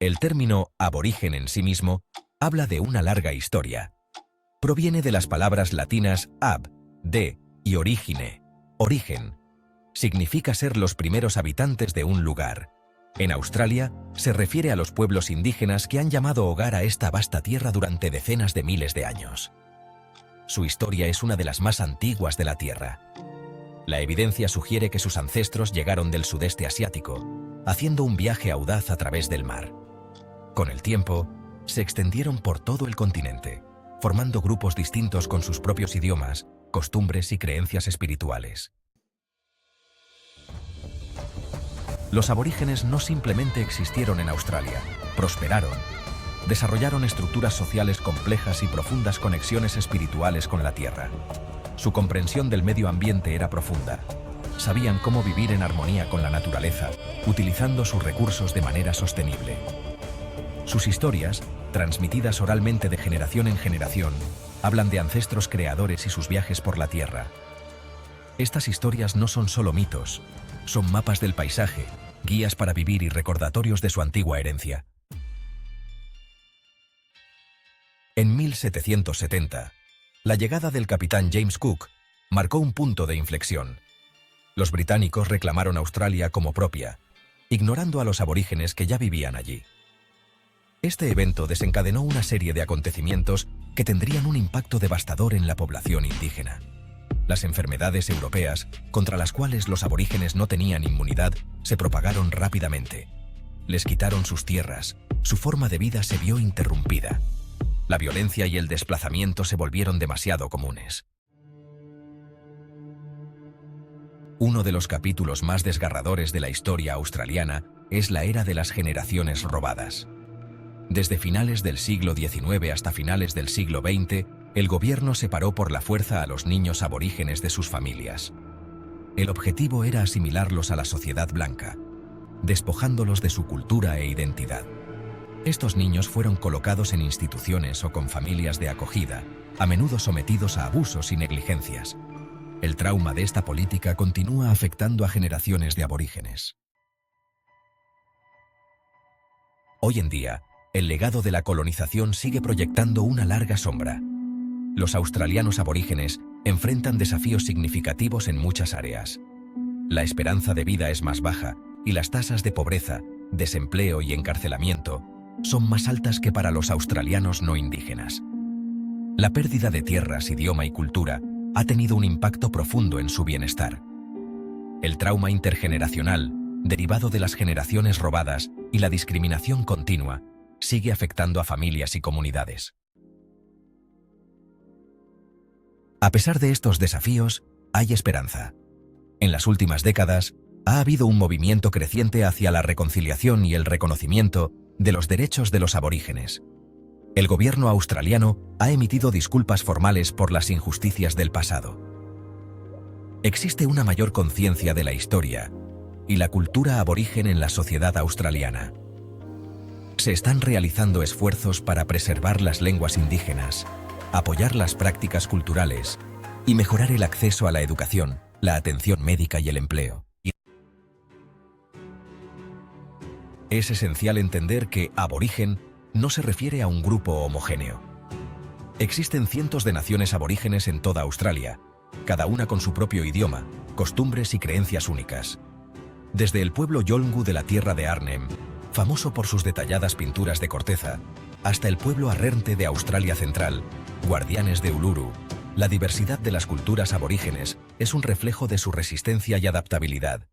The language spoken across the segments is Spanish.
El término aborigen en sí mismo habla de una larga historia. Proviene de las palabras latinas ab, de, y origine, origen. Significa ser los primeros habitantes de un lugar. En Australia, se refiere a los pueblos indígenas que han llamado hogar a esta vasta tierra durante decenas de miles de años. Su historia es una de las más antiguas de la Tierra. La evidencia sugiere que sus ancestros llegaron del sudeste asiático, haciendo un viaje audaz a través del mar. Con el tiempo, se extendieron por todo el continente, formando grupos distintos con sus propios idiomas, costumbres y creencias espirituales. Los aborígenes no simplemente existieron en Australia, prosperaron, desarrollaron estructuras sociales complejas y profundas conexiones espirituales con la tierra. Su comprensión del medio ambiente era profunda. Sabían cómo vivir en armonía con la naturaleza, utilizando sus recursos de manera sostenible. Sus historias, transmitidas oralmente de generación en generación, hablan de ancestros creadores y sus viajes por la tierra. Estas historias no son solo mitos, son mapas del paisaje, guías para vivir y recordatorios de su antigua herencia. En 1770, la llegada del capitán James Cook marcó un punto de inflexión. Los británicos reclamaron Australia como propia, ignorando a los aborígenes que ya vivían allí. Este evento desencadenó una serie de acontecimientos que tendrían un impacto devastador en la población indígena. Las enfermedades europeas, contra las cuales los aborígenes no tenían inmunidad, se propagaron rápidamente. Les quitaron sus tierras, su forma de vida se vio interrumpida. La violencia y el desplazamiento se volvieron demasiado comunes. Uno de los capítulos más desgarradores de la historia australiana es la era de las generaciones robadas. Desde finales del siglo XIX hasta finales del siglo XX, el gobierno separó por la fuerza a los niños aborígenes de sus familias. El objetivo era asimilarlos a la sociedad blanca, despojándolos de su cultura e identidad. Estos niños fueron colocados en instituciones o con familias de acogida, a menudo sometidos a abusos y negligencias. El trauma de esta política continúa afectando a generaciones de aborígenes. Hoy en día, el legado de la colonización sigue proyectando una larga sombra. Los australianos aborígenes enfrentan desafíos significativos en muchas áreas. La esperanza de vida es más baja y las tasas de pobreza, desempleo y encarcelamiento son más altas que para los australianos no indígenas. La pérdida de tierras, idioma y cultura ha tenido un impacto profundo en su bienestar. El trauma intergeneracional, derivado de las generaciones robadas y la discriminación continua, sigue afectando a familias y comunidades. A pesar de estos desafíos, hay esperanza. En las últimas décadas, ha habido un movimiento creciente hacia la reconciliación y el reconocimiento de los derechos de los aborígenes. El gobierno australiano ha emitido disculpas formales por las injusticias del pasado. Existe una mayor conciencia de la historia y la cultura aborigen en la sociedad australiana. Se están realizando esfuerzos para preservar las lenguas indígenas, apoyar las prácticas culturales y mejorar el acceso a la educación, la atención médica y el empleo. Es esencial entender que aborigen no se refiere a un grupo homogéneo. Existen cientos de naciones aborígenes en toda Australia, cada una con su propio idioma, costumbres y creencias únicas. Desde el pueblo Yolngu de la tierra de Arnhem, famoso por sus detalladas pinturas de corteza, hasta el pueblo Arrernte de Australia Central, guardianes de Uluru, la diversidad de las culturas aborígenes es un reflejo de su resistencia y adaptabilidad.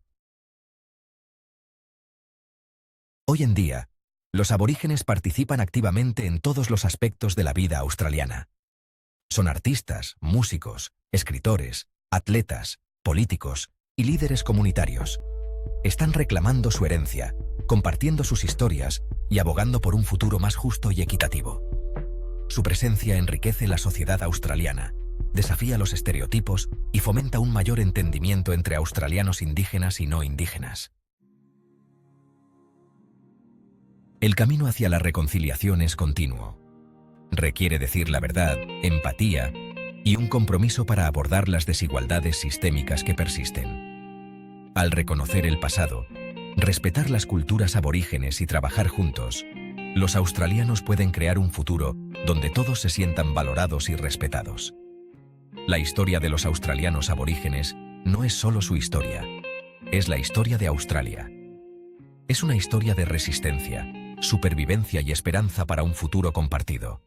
Hoy en día, los aborígenes participan activamente en todos los aspectos de la vida australiana. Son artistas, músicos, escritores, atletas, políticos y líderes comunitarios. Están reclamando su herencia, compartiendo sus historias y abogando por un futuro más justo y equitativo. Su presencia enriquece la sociedad australiana, desafía los estereotipos y fomenta un mayor entendimiento entre australianos indígenas y no indígenas. El camino hacia la reconciliación es continuo. Requiere decir la verdad, empatía y un compromiso para abordar las desigualdades sistémicas que persisten. Al reconocer el pasado, respetar las culturas aborígenes y trabajar juntos, Los australianos pueden crear un futuro donde todos se sientan valorados y respetados. La historia de los australianos aborígenes no es solo su historia, es la historia de Australia. Es una historia de resistencia, supervivencia y esperanza para un futuro compartido.